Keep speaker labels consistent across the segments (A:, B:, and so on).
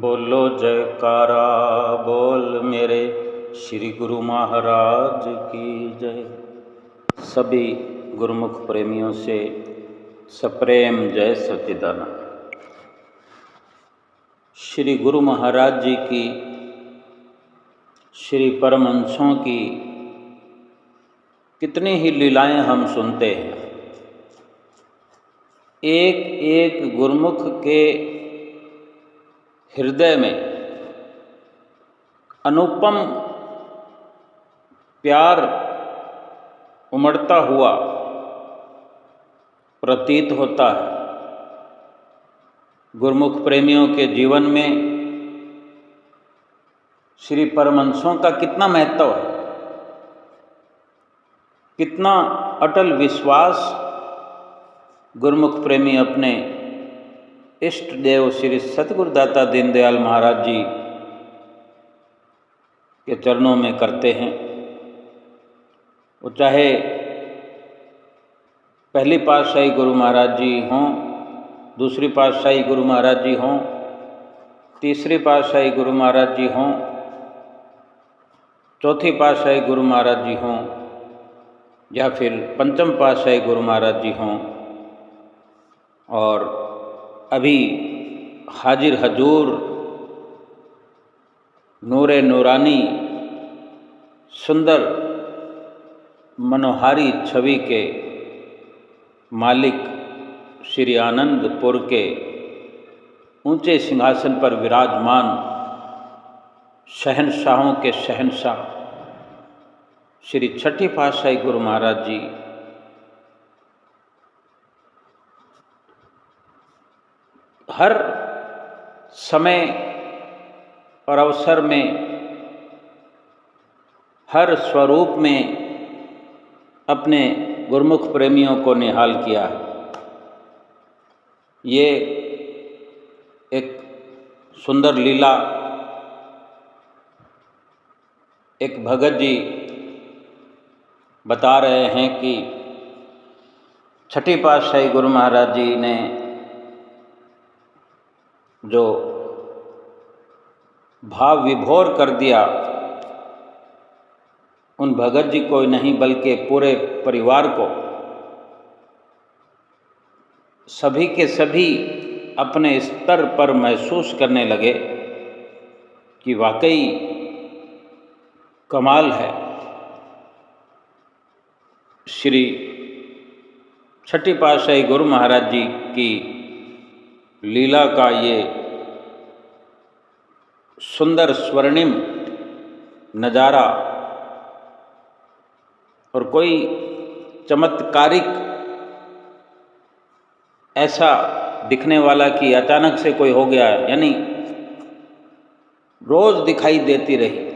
A: बोलो जयकारा बोल मेरे श्री गुरु महाराज की जय। सभी गुरुमुख प्रेमियों से सप्रेम जय सच्चिदानंद। श्री गुरु महाराज जी की, श्री परमहंसों की कितनी ही लीलाएं हम सुनते हैं। एक एक गुरुमुख के हृदय में अनुपम प्यार उमड़ता हुआ प्रतीत होता है। गुरुमुख प्रेमियों के जीवन में श्री परमहंसों का कितना महत्व है, कितना अटल विश्वास गुरुमुख प्रेमी अपने इष्ट देव श्री सतगुरुदाता दीनदयाल महाराज जी के चरणों में करते हैं। वो चाहे पहली पातशाही गुरु महाराज जी हों, दूसरी पातशाही गुरु महाराज जी हों, तीसरी पातशाही गुरु महाराज जी हों, चौथी पातशाही गुरु महाराज जी हों, या फिर पंचम पातशाही गुरु महाराज जी हों, और अभी हाजिर हजूर नूरे नूरानी सुंदर मनोहारी छवि के मालिक श्री आनंदपुर के ऊंचे सिंहासन पर विराजमान शहंशाहों के शहंशाह श्री छठी पातशाही गुरु महाराज जी हर समय और अवसर में, हर स्वरूप में अपने गुरुमुख प्रेमियों को निहाल किया है। ये एक सुंदर लीला एक भगत जी बता रहे हैं कि छठी पातशाही गुरु महाराज जी ने जो भाव विभोर कर दिया, उन भगत जी को नहीं बल्कि पूरे परिवार को, सभी के सभी अपने स्तर पर महसूस करने लगे कि वाकई कमाल है। श्री छठी पातशाही गुरु महाराज जी की लीला का ये सुंदर स्वर्णिम नज़ारा और कोई चमत्कारिक ऐसा दिखने वाला कि अचानक से कोई हो गया, यानी रोज दिखाई देती रही।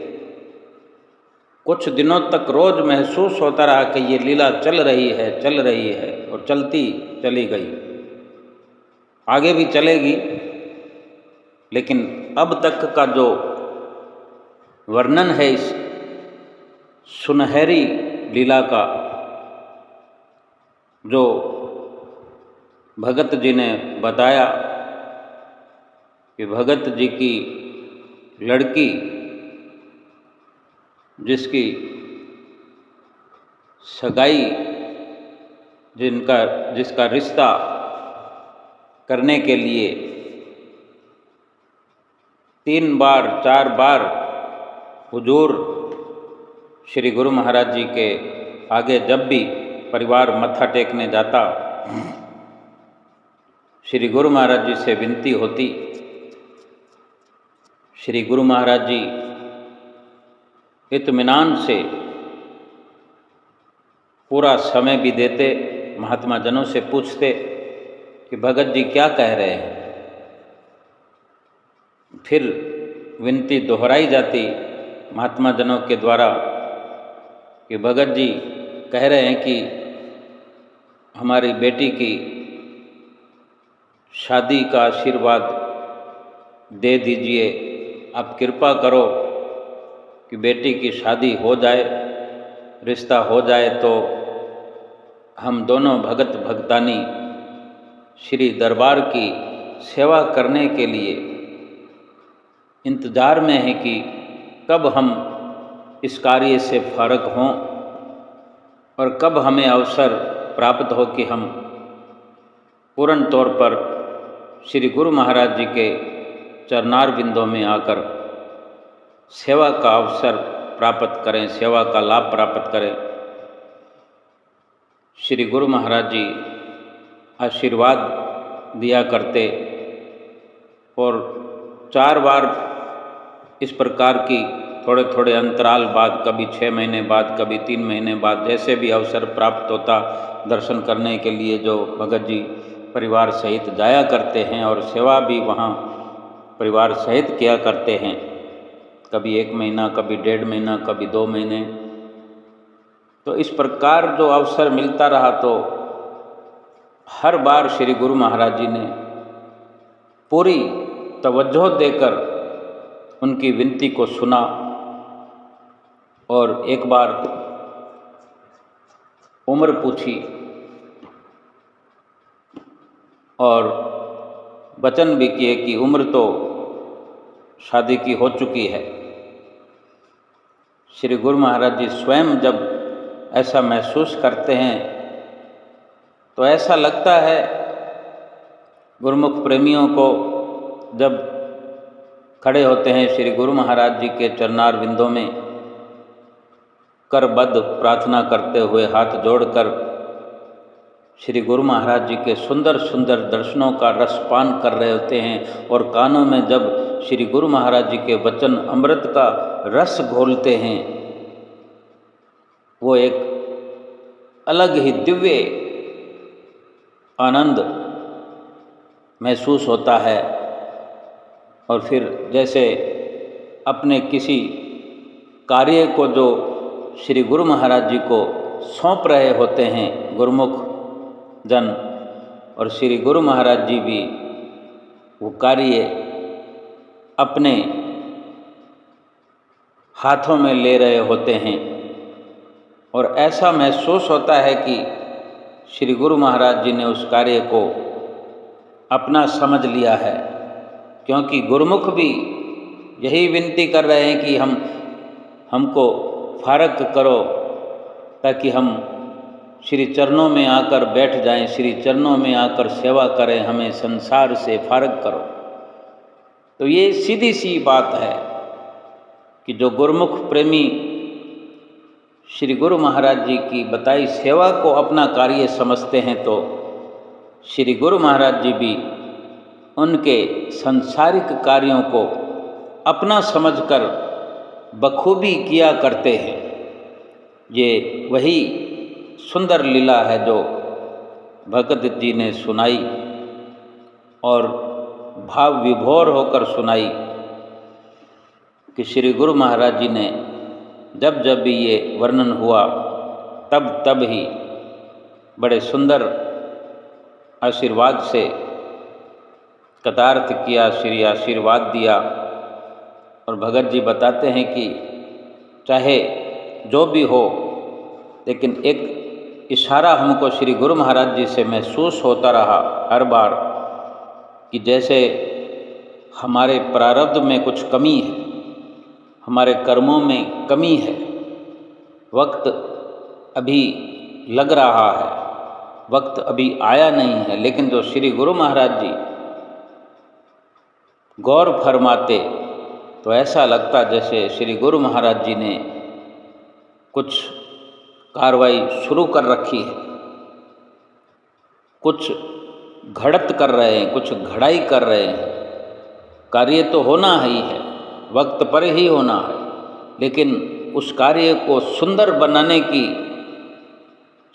A: कुछ दिनों तक रोज महसूस होता रहा कि ये लीला चल रही है और चलती चली गई, आगे भी चलेगी। लेकिन अब तक का जो वर्णन है इस सुनहरी लीला का, जो भगत जी ने बताया कि भगत जी की लड़की, जिसकी सगाई, जिसका रिश्ता करने के लिए 3 बार 4 बार हुजूर श्री गुरु महाराज जी के आगे जब भी परिवार मत्था टेकने जाता, श्री गुरु महाराज जी से विनती होती। श्री गुरु महाराज जी इत्मीनान से पूरा समय भी देते, महात्मा जनों से पूछते कि भगत जी क्या कह रहे हैं। फिर विनती दोहराई जाती महात्मा जनों के द्वारा कि भगत जी कह रहे हैं कि हमारी बेटी की शादी का आशीर्वाद दे दीजिए, आप कृपा करो कि बेटी की शादी हो जाए, रिश्ता हो जाए तो हम दोनों भगत भगतानी श्री दरबार की सेवा करने के लिए इंतज़ार में हैं कि कब हम इस कार्य से फारग हों और कब हमें अवसर प्राप्त हो कि हम पूर्ण तौर पर श्री गुरु महाराज जी के चरणार बिंदों में आकर सेवा का अवसर प्राप्त करें, सेवा का लाभ प्राप्त करें। श्री गुरु महाराज जी आशीर्वाद दिया करते और 4 बार इस प्रकार की थोड़े थोड़े अंतराल बाद, कभी 6 महीने बाद, कभी 3 महीने बाद, जैसे भी अवसर प्राप्त होता दर्शन करने के लिए जो भगत जी परिवार सहित जाया करते हैं और सेवा भी वहाँ परिवार सहित किया करते हैं। कभी 1 महीना, कभी 1.5 महीना, कभी 2 महीने। तो इस प्रकार जो अवसर मिलता रहा तो हर बार श्री गुरु महाराज जी ने पूरी तवज्जो देकर उनकी विनती को सुना और एक बार उम्र पूछी और वचन भी किए कि उम्र तो शादी की हो चुकी है। श्री गुरु महाराज जी स्वयं जब ऐसा महसूस करते हैं तो ऐसा लगता है गुरुमुख प्रेमियों को, जब खड़े होते हैं श्री गुरु महाराज जी के चरणार बिंदों में करबद्ध प्रार्थना करते हुए हाथ जोड़कर श्री गुरु महाराज जी के सुंदर सुंदर दर्शनों का रसपान कर रहे होते हैं और कानों में जब श्री गुरु महाराज जी के वचन अमृत का रस घोलते हैं, वो एक अलग ही दिव्य आनंद महसूस होता है। और फिर जैसे अपने किसी कार्य को जो श्री गुरु महाराज जी को सौंप रहे होते हैं गुरुमुख जन, और श्री गुरु महाराज जी भी वो कार्य अपने हाथों में ले रहे होते हैं और ऐसा महसूस होता है कि श्री गुरु महाराज जी ने उस कार्य को अपना समझ लिया है, क्योंकि गुरुमुख भी यही विनती कर रहे हैं कि हमको फारग करो ताकि हम श्री चरणों में आकर बैठ जाएं, श्री चरणों में आकर सेवा करें, हमें संसार से फारग करो। तो ये सीधी सी बात है कि जो गुरुमुख प्रेमी श्री गुरु महाराज जी की बताई सेवा को अपना कार्य समझते हैं तो श्री गुरु महाराज जी भी उनके सांसारिक कार्यों को अपना समझकर बखूबी किया करते हैं। ये वही सुंदर लीला है जो भगत जी ने सुनाई और भाव विभोर होकर सुनाई कि श्री गुरु महाराज जी ने जब जब भी ये वर्णन हुआ तब तब ही बड़े सुंदर आशीर्वाद से कदार्थ किया, श्री आशीर्वाद दिया। और भगत जी बताते हैं कि चाहे जो भी हो, लेकिन एक इशारा हमको श्री गुरु महाराज जी से महसूस होता रहा हर बार कि जैसे हमारे प्रारब्ध में कुछ कमी है, हमारे कर्मों में कमी है, वक्त अभी लग रहा है, वक्त अभी आया नहीं है, लेकिन जो श्री गुरु महाराज जी गौर फरमाते तो ऐसा लगता जैसे श्री गुरु महाराज जी ने कुछ कार्रवाई शुरू कर रखी है, कुछ घड़त कर रहे हैं, कुछ घड़ाई कर रहे हैं। कार्य तो होना ही है, वक्त पर ही होना है, लेकिन उस कार्य को सुंदर बनाने की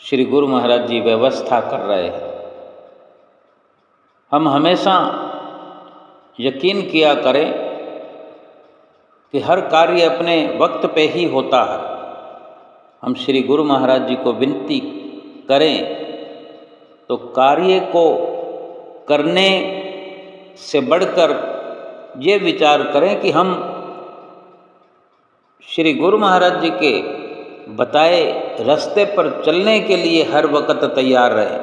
A: श्री गुरु महाराज जी व्यवस्था कर रहे हैं। हम हमेशा यकीन किया करें कि हर कार्य अपने वक्त पे ही होता है। हम श्री गुरु महाराज जी को विनती करें तो कार्य को करने से बढ़कर ये विचार करें कि हम श्री गुरु महाराज जी के बताए रास्ते पर चलने के लिए हर वक्त तैयार रहे।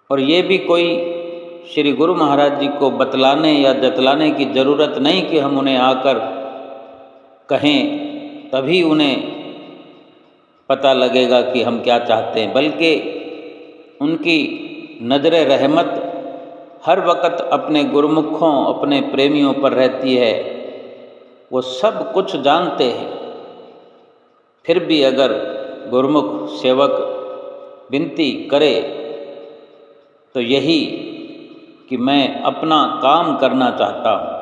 A: और ये भी कोई श्री गुरु महाराज जी को बतलाने या जतलाने की ज़रूरत नहीं कि हम उन्हें आकर कहें तभी उन्हें पता लगेगा कि हम क्या चाहते हैं, बल्कि उनकी नज़र रहमत हर वक्त अपने गुरुमुखों, अपने प्रेमियों पर रहती है। वो सब कुछ जानते हैं, फिर भी अगर गुरुमुख सेवक विनती करे तो यही कि मैं अपना काम करना चाहता हूँ,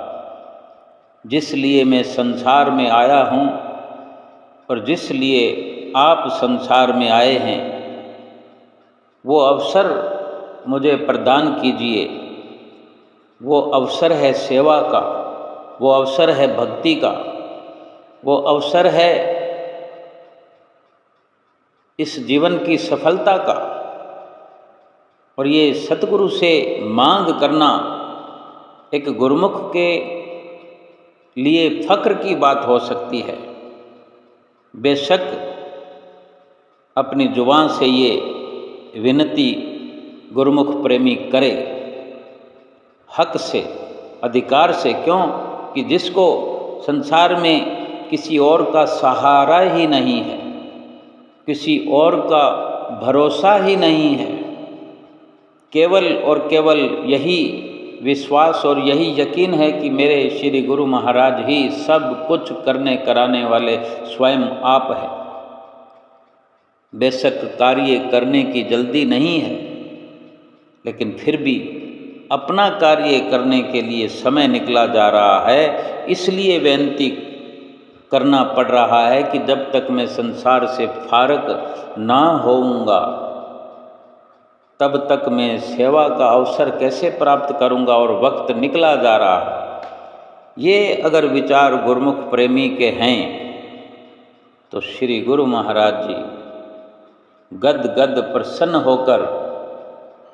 A: जिस लिए मैं संसार में आया हूँ और जिस लिए आप संसार में आए हैं, वो अवसर मुझे प्रदान कीजिए। वो अवसर है सेवा का, वो अवसर है भक्ति का, वो अवसर है इस जीवन की सफलता का। और ये सतगुरु से मांग करना एक गुरुमुख के लिए फ़क्र की बात हो सकती है। बेशक अपनी जुबान से ये विनती गुरुमुख प्रेमी करे, हक से, अधिकार से। क्यों कि जिसको संसार में किसी और का सहारा ही नहीं है, किसी और का भरोसा ही नहीं है, केवल और केवल यही विश्वास और यही यकीन है कि मेरे श्री गुरु महाराज ही सब कुछ करने कराने वाले स्वयं आप हैं। बेशक कार्य करने की जल्दी नहीं है, लेकिन फिर भी अपना कार्य करने के लिए समय निकला जा रहा है। इसलिए विनती करना पड़ रहा है कि जब तक मैं संसार से फारग ना होऊंगा तब तक मैं सेवा का अवसर कैसे प्राप्त करूंगा, और वक्त निकला जा रहा है। ये अगर विचार गुरुमुख प्रेमी के हैं तो श्री गुरु महाराज जी गद गद प्रसन्न होकर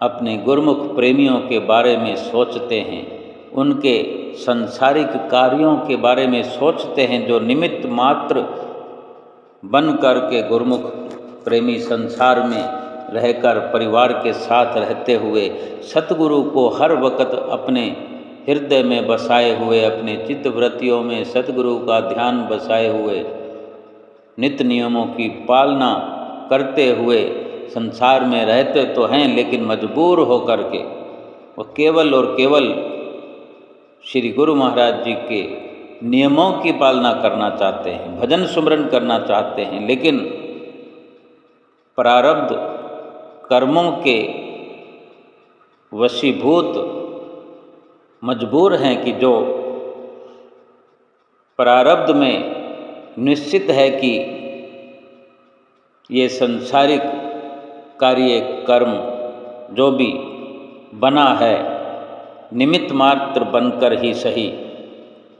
A: अपने गुरुमुख प्रेमियों के बारे में सोचते हैं, उनके संसारिक कार्यों के बारे में सोचते हैं, जो निमित्त मात्र बन कर के गुरुमुख प्रेमी संसार में रहकर परिवार के साथ रहते हुए सतगुरु को हर वक्त अपने हृदय में बसाए हुए, अपने चित्तवृत्तियों में सतगुरु का ध्यान बसाए हुए, नित्य नियमों की पालना करते हुए संसार में रहते तो हैं, लेकिन मजबूर होकर के वो केवल और केवल श्री गुरु महाराज जी के नियमों की पालना करना चाहते हैं, भजन सुमरन करना चाहते हैं, लेकिन प्रारब्ध कर्मों के वशीभूत मजबूर हैं कि जो प्रारब्ध में निश्चित है कि ये संसारिक कार्य कर्म जो भी बना है निमित्त मात्र बनकर ही सही,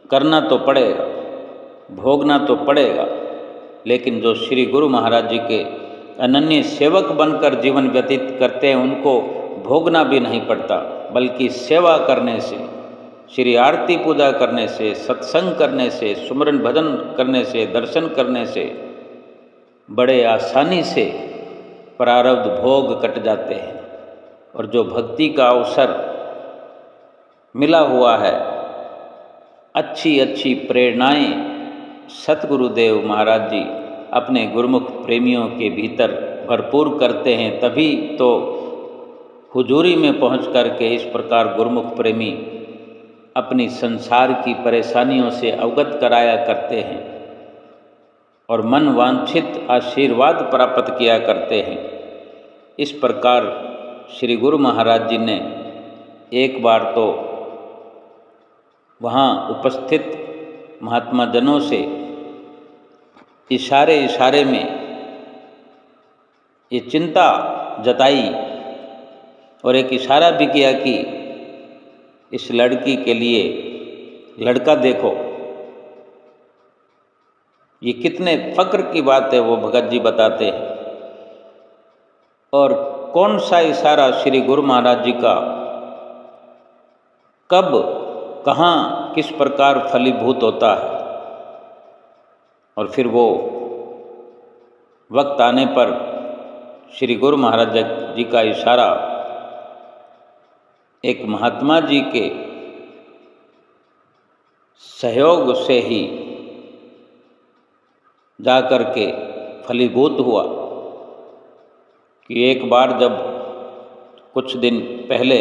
A: करना तो पड़ेगा, भोगना तो पड़ेगा, लेकिन जो श्री गुरु महाराज जी के अनन्य सेवक बनकर जीवन व्यतीत करते हैं उनको भोगना भी नहीं पड़ता, बल्कि सेवा करने से, श्री आरती पूजा करने से, सत्संग करने से, सुमरन भजन करने से, दर्शन करने से बड़े आसानी से प्रारब्ध भोग कट जाते हैं। और जो भक्ति का अवसर मिला हुआ है, अच्छी अच्छी प्रेरणाएं सतगुरुदेव महाराज जी अपने गुरुमुख प्रेमियों के भीतर भरपूर करते हैं, तभी तो हुजूरी में पहुँच कर के इस प्रकार गुरुमुख प्रेमी अपनी संसार की परेशानियों से अवगत कराया करते हैं और मन वांछित आशीर्वाद प्राप्त किया करते हैं। इस प्रकार श्री गुरु महाराज जी ने एक बार तो वहाँ उपस्थित महात्मा जनों से इशारे इशारे में ये चिंता जताई और एक इशारा भी किया कि इस लड़की के लिए लड़का देखो। ये कितने फ़क्र की बात है, वो भगत जी बताते हैं। और कौन सा इशारा श्री गुरु महाराज जी का कब, कहाँ, किस प्रकार फलीभूत होता है, और फिर वो वक्त आने पर श्री गुरु महाराज जी का इशारा एक महात्मा जी के सहयोग से ही जा कर के फलीभूत हुआ कि एक बार जब कुछ दिन पहले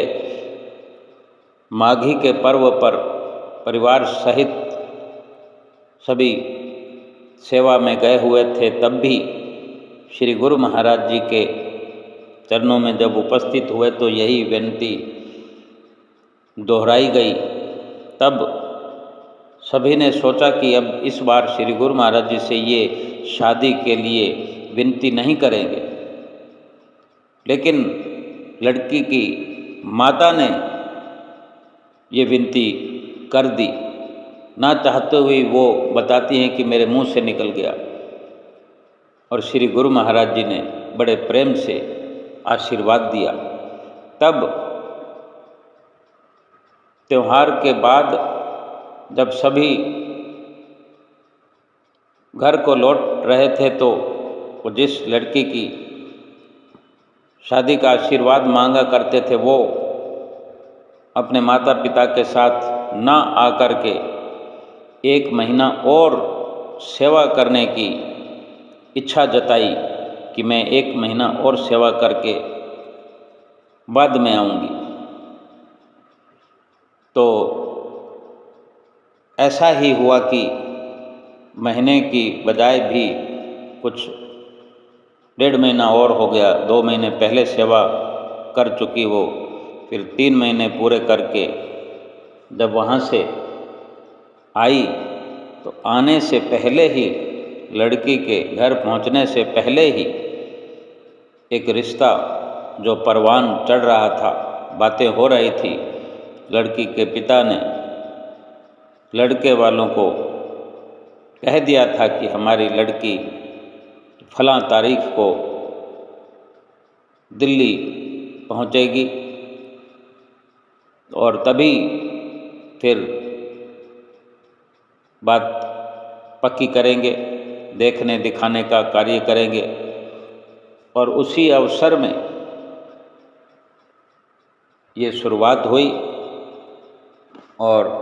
A: माघी के पर्व पर परिवार सहित सभी सेवा में गए हुए थे, तब भी श्री गुरु महाराज जी के चरणों में जब उपस्थित हुए तो यही विनती दोहराई गई। तब सभी ने सोचा कि अब इस बार श्री गुरु महाराज जी से ये शादी के लिए विनती नहीं करेंगे, लेकिन लड़की की माता ने ये विनती कर दी। ना चाहते हुए वो बताती हैं कि मेरे मुंह से निकल गया, और श्री गुरु महाराज जी ने बड़े प्रेम से आशीर्वाद दिया। तब त्योहार के बाद जब सभी घर को लौट रहे थे तो वो जिस लड़की की शादी का आशीर्वाद मांगा करते थे वो अपने माता पिता के साथ ना आकर के 1 महीना और सेवा करने की इच्छा जताई कि मैं 1 महीना और सेवा करके बाद में आऊँगी। तो ऐसा ही हुआ कि महीने की बजाय भी कुछ 1.5 महीना और हो गया। 2 महीने पहले सेवा कर चुकी वो, फिर 3 महीने पूरे करके जब वहाँ से आई तो आने से पहले ही, लड़की के घर पहुँचने से पहले ही एक रिश्ता जो परवान चढ़ रहा था, बातें हो रही थी, लड़की के पिता ने लड़के वालों को कह दिया था कि हमारी लड़की फलां तारीख को दिल्ली पहुँचेगी और तभी फिर बात पक्की करेंगे, देखने दिखाने का कार्य करेंगे। और उसी अवसर में ये शुरुआत हुई और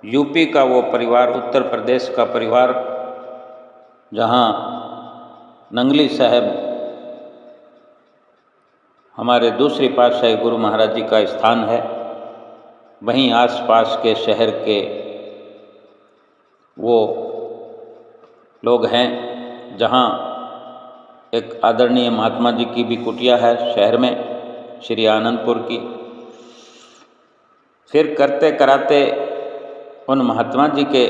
A: यूपी का वो परिवार, उत्तर प्रदेश का परिवार, जहाँ नंगली साहब हमारे दूसरी पातशाही गुरु महाराज जी का स्थान है, वहीं आसपास के शहर के वो लोग हैं जहाँ एक आदरणीय महात्मा जी की भी कुटिया है शहर में, श्री आनंदपुर की। फिर करते कराते उन महात्मा जी के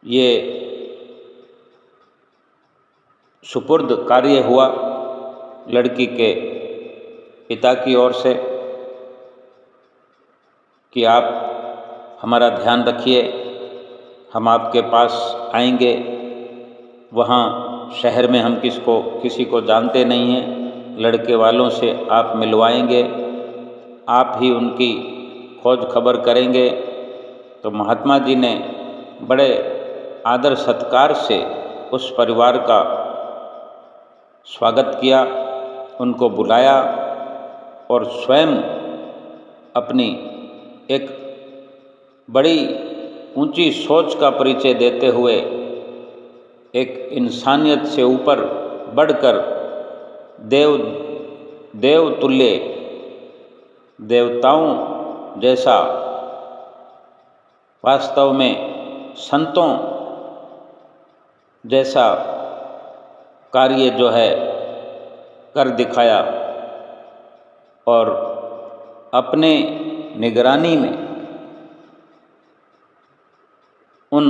A: ये सुपुर्द कार्य हुआ लड़की के पिता की ओर से कि आप हमारा ध्यान रखिए, हम आपके पास आएंगे। वहाँ शहर में हम किसी को जानते नहीं हैं, लड़के वालों से आप मिलवाएंगे, आप ही उनकी खोज खबर करेंगे। तो महात्मा जी ने बड़े आदर सत्कार से उस परिवार का स्वागत किया, उनको बुलाया और स्वयं अपनी एक बड़ी ऊंची सोच का परिचय देते हुए एक इंसानियत से ऊपर बढ़कर देव तुल्य, देवताओं जैसा, वास्तव में संतों जैसा कार्य जो है कर दिखाया और अपने निगरानी में उन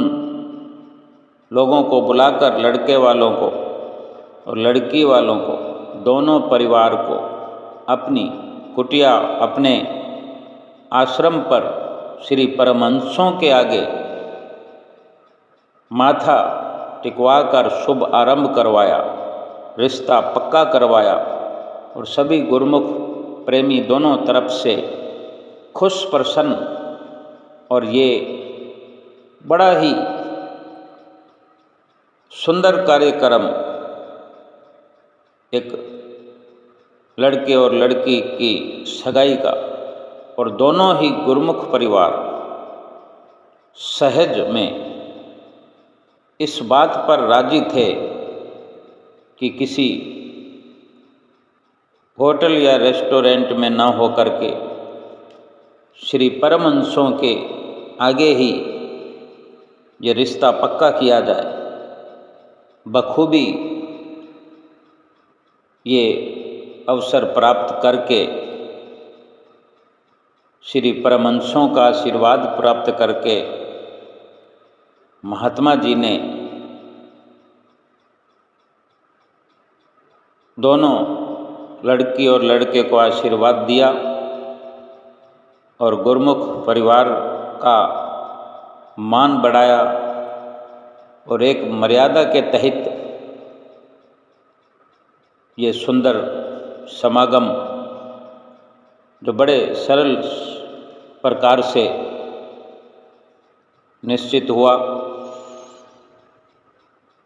A: लोगों को बुलाकर, लड़के वालों को और लड़की वालों को, दोनों परिवार को अपनी कुटिया, अपने आश्रम पर श्री परमहंसों के आगे माथा टिकवाकर शुभ आरंभ करवाया, रिश्ता पक्का करवाया और सभी गुरुमुख प्रेमी दोनों तरफ से खुश प्रसन्न। और ये बड़ा ही सुंदर कार्यक्रम एक लड़के और लड़की की सगाई का, और दोनों ही गुरुमुख परिवार सहज में इस बात पर राजी थे कि किसी होटल या रेस्टोरेंट में न हो करके श्री परमहंसों के आगे ही ये रिश्ता पक्का किया जाए। बखूबी ये अवसर प्राप्त करके, श्री परमहंसों का आशीर्वाद प्राप्त करके महात्मा जी ने दोनों लड़की और लड़के को आशीर्वाद दिया और गुरुमुख परिवार का मान बढ़ाया, और एक मर्यादा के तहत ये सुंदर समागम जो बड़े सरल प्रकार से निश्चित हुआ।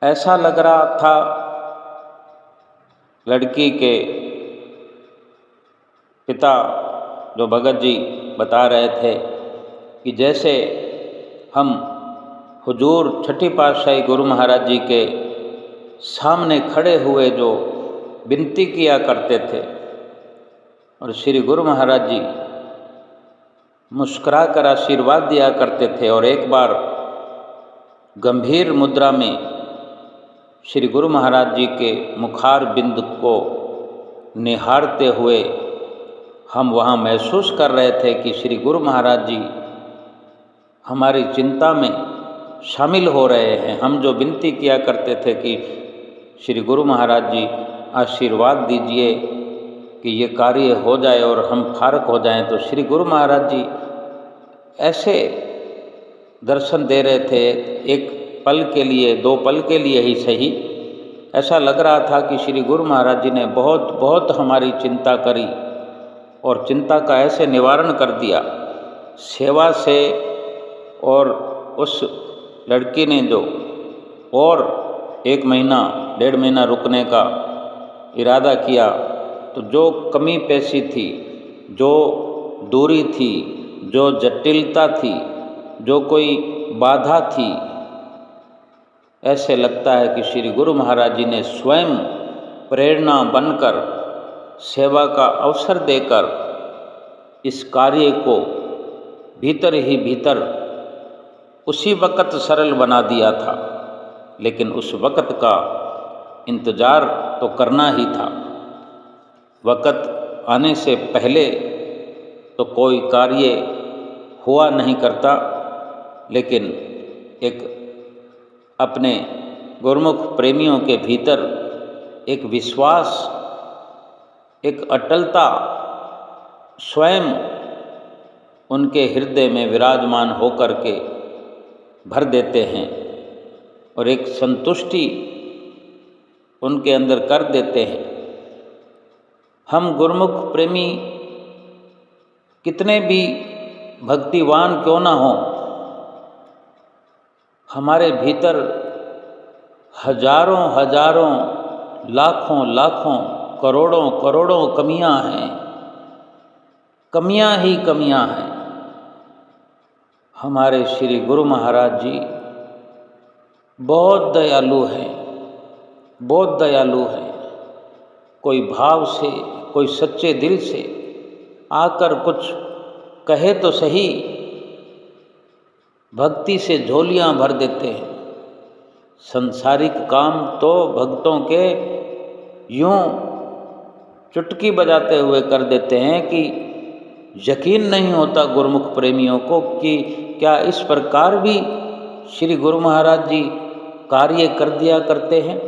A: ऐसा लग रहा था, लड़की के पिता जो भगत जी बता रहे थे कि जैसे हम हुजूर छठी पातशाही गुरु महाराज जी के सामने खड़े हुए जो विनती किया करते थे और श्री गुरु महाराज जी मुस्कुरा कर आशीर्वाद दिया करते थे, और एक बार गंभीर मुद्रा में श्री गुरु महाराज जी के मुखार बिंद को निहारते हुए हम वहाँ महसूस कर रहे थे कि श्री गुरु महाराज जी हमारी चिंता में शामिल हो रहे हैं। हम जो विनती किया करते थे कि श्री गुरु महाराज जी आशीर्वाद दीजिए कि ये कार्य हो जाए और हम फारक हो जाएं, तो श्री गुरु महाराज जी ऐसे दर्शन दे रहे थे, एक पल के लिए, दो पल के लिए ही सही। ऐसा लग रहा था कि श्री गुरु महाराज जी ने बहुत बहुत हमारी चिंता करी और चिंता का ऐसे निवारण कर दिया सेवा से। और उस लड़की ने जो और 1 महीना 1.5 महीना रुकने का इरादा किया, तो जो कमी पेशी थी, जो दूरी थी, जो जटिलता थी, जो कोई बाधा थी, ऐसे लगता है कि श्री गुरु महाराज जी ने स्वयं प्रेरणा बनकर, सेवा का अवसर देकर इस कार्य को भीतर ही भीतर उसी वक़्त सरल बना दिया था। लेकिन उस वक़्त का इंतज़ार तो करना ही था। वक़्त आने से पहले तो कोई कार्य हुआ नहीं करता, लेकिन एक अपने गुरुमुख प्रेमियों के भीतर एक विश्वास, एक अटलता स्वयं उनके हृदय में विराजमान होकर के भर देते हैं और एक संतुष्टि उनके अंदर कर देते हैं। हम गुरुमुख प्रेमी कितने भी भक्तिवान क्यों ना हों, हमारे भीतर हजारों हजारों, लाखों लाखों, करोड़ों करोड़ों कमियां हैं, कमियां ही कमियां हैं। हमारे श्री गुरु महाराज जी बहुत दयालु हैं, बहुत दयालु हैं। कोई भाव से, कोई सच्चे दिल से आकर कुछ कहे तो सही, भक्ति से झोलियां भर देते हैं। संसारिक काम तो भक्तों के यूं चुटकी बजाते हुए कर देते हैं कि यकीन नहीं होता गुरुमुख प्रेमियों को कि क्या इस प्रकार भी श्री गुरु महाराज जी कार्य कर दिया करते हैं।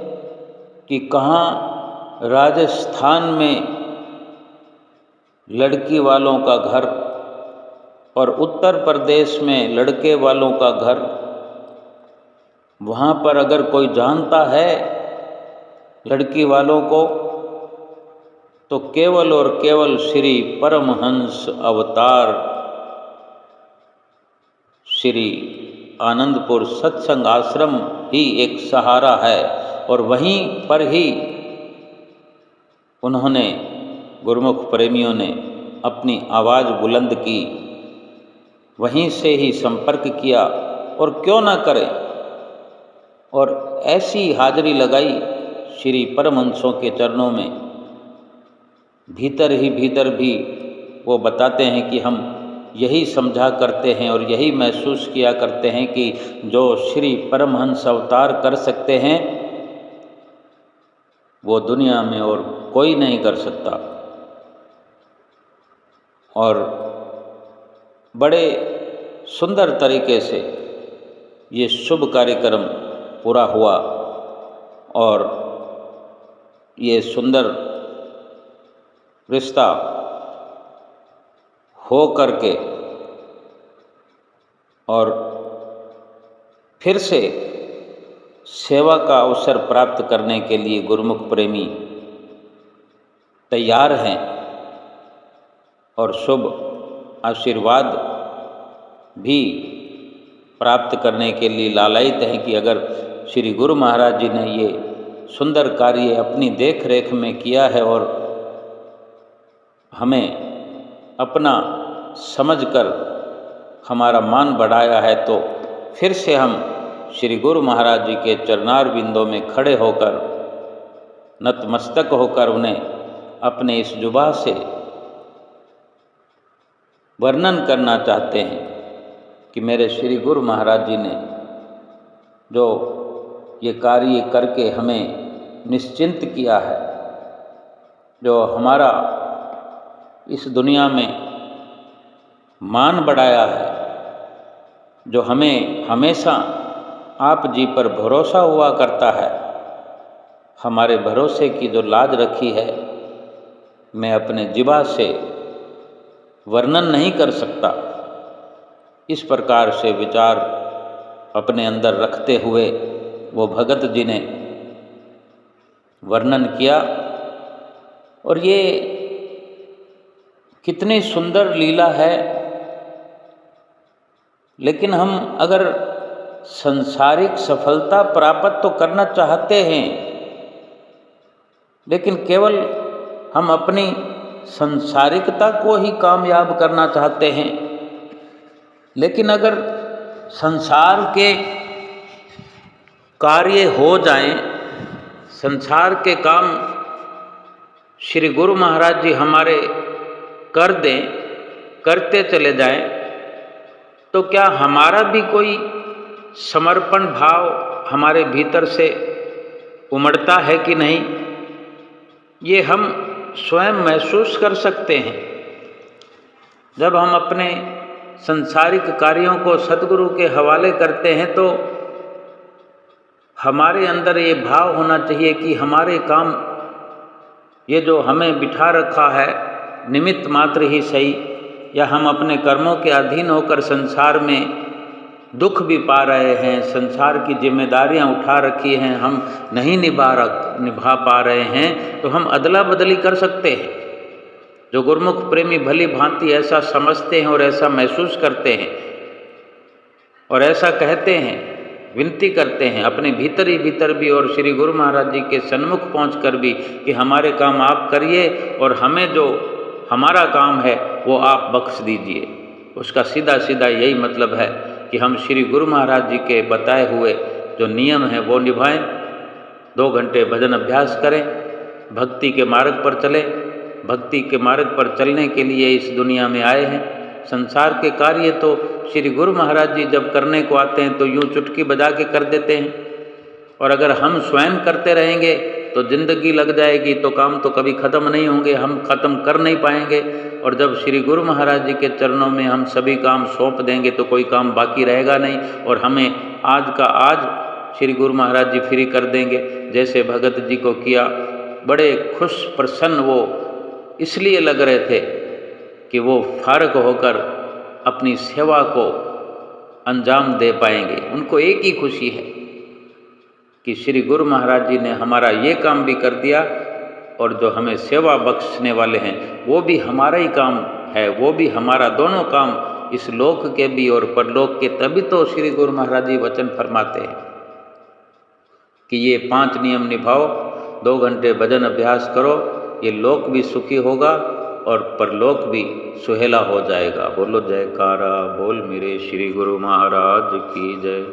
A: कि कहाँ राजस्थान में लड़की वालों का घर और उत्तर प्रदेश में लड़के वालों का घर, वहाँ पर अगर कोई जानता है लड़की वालों को तो केवल और केवल श्री परमहंस अवतार श्री आनंदपुर सत्संग आश्रम ही एक सहारा है। और वहीं पर ही उन्होंने गुरुमुख प्रेमियों ने अपनी आवाज़ बुलंद की, वहीं से ही संपर्क किया और क्यों ना करें, और ऐसी हाजिरी लगाई श्री परमहंसों के चरणों में। भीतर ही भीतर भी वो बताते हैं कि हम यही समझा करते हैं और यही महसूस किया करते हैं कि जो श्री परमहंस अवतार कर सकते हैं वो दुनिया में और कोई नहीं कर सकता। और बड़े सुंदर तरीके से ये शुभ कार्यक्रम पूरा हुआ और ये सुंदर रिश्ता हो करके और फिर से सेवा का अवसर प्राप्त करने के लिए गुरुमुख प्रेमी तैयार हैं और शुभ आशीर्वाद भी प्राप्त करने के लिए लालायित हैं कि अगर श्री गुरु महाराज जी ने ये सुंदर कार्य अपनी देख रेख में किया है और हमें अपना समझकर हमारा मान बढ़ाया है, तो फिर से हम श्री गुरु महाराज जी के चरणार बिंदों में खड़े होकर नतमस्तक होकर उन्हें अपने इस जुबान से वर्णन करना चाहते हैं कि मेरे श्री गुरु महाराज जी ने जो ये कार्य करके हमें निश्चिंत किया है, जो हमारा इस दुनिया में मान बढ़ाया है, जो हमें हमेशा आप जी पर भरोसा हुआ करता है, हमारे भरोसे की जो लाज रखी है मैं अपने जिबा से वर्णन नहीं कर सकता। इस प्रकार से विचार अपने अंदर रखते हुए वो भगत जी ने वर्णन किया। और ये कितनी सुंदर लीला है, लेकिन हम अगर संसारिक सफलता प्राप्त तो करना चाहते हैं, लेकिन केवल हम अपनी संसारिकता को ही कामयाब करना चाहते हैं। लेकिन अगर संसार के कार्य हो जाएं, संसार के काम श्री गुरु महाराज जी हमारे कर दें, करते चले जाएं, तो क्या हमारा भी कोई समर्पण भाव हमारे भीतर से उमड़ता है कि नहीं, ये हम स्वयं महसूस कर सकते हैं। जब हम अपने संसारिक कार्यों को सद्गुरु के हवाले करते हैं तो हमारे अंदर ये भाव होना चाहिए कि हमारे काम, ये जो हमें बिठा रखा है निमित्त मात्र ही सही, या हम अपने कर्मों के अधीन होकर संसार में दुख भी पा रहे हैं, संसार की जिम्मेदारियां उठा रखी हैं, हम नहीं निभा पा रहे हैं, तो हम अदला बदली कर सकते हैं। जो गुरुमुख प्रेमी भली भांति ऐसा समझते हैं और ऐसा महसूस करते हैं और ऐसा कहते हैं, विनती करते हैं अपने भीतर ही भीतर भी और श्री गुरु महाराज जी के सन्मुख पहुंचकर भी कि हमारे काम आप करिए और हमें जो हमारा काम है वो आप बख्श दीजिए। उसका सीधा सीधा यही मतलब है कि हम श्री गुरु महाराज जी के बताए हुए जो नियम हैं वो निभाएं, 2 घंटे भजन अभ्यास करें, भक्ति के मार्ग पर चलें। भक्ति के मार्ग पर चलने के लिए इस दुनिया में आए हैं। संसार के कार्य तो श्री गुरु महाराज जी जब करने को आते हैं तो यूँ चुटकी बजा के कर देते हैं, और अगर हम स्वयं करते रहेंगे तो ज़िंदगी लग जाएगी, तो काम तो कभी ख़त्म नहीं होंगे, हम ख़त्म कर नहीं पाएंगे। और जब श्री गुरु महाराज जी के चरणों में हम सभी काम सौंप देंगे तो कोई काम बाकी रहेगा नहीं, और हमें आज का आज श्री गुरु महाराज जी फ्री कर देंगे। जैसे भगत जी को किया, बड़े खुश प्रसन्न वो इसलिए लग रहे थे कि वो फारग होकर अपनी सेवा को अंजाम दे पाएंगे। उनको एक ही खुशी है कि श्री गुरु महाराज जी ने हमारा ये काम भी कर दिया, और जो हमें सेवा बख्शने वाले हैं वो भी हमारा ही काम है, वो भी हमारा दोनों काम इस लोक के भी और परलोक के। तभी तो श्री गुरु महाराज जी वचन फरमाते हैं कि ये 5 नियम निभाओ, 2 घंटे भजन अभ्यास करो, ये लोक भी सुखी होगा और परलोक भी सुहेला हो जाएगा। बोलो जयकारा, बोल मेरे श्री गुरु महाराज की जय।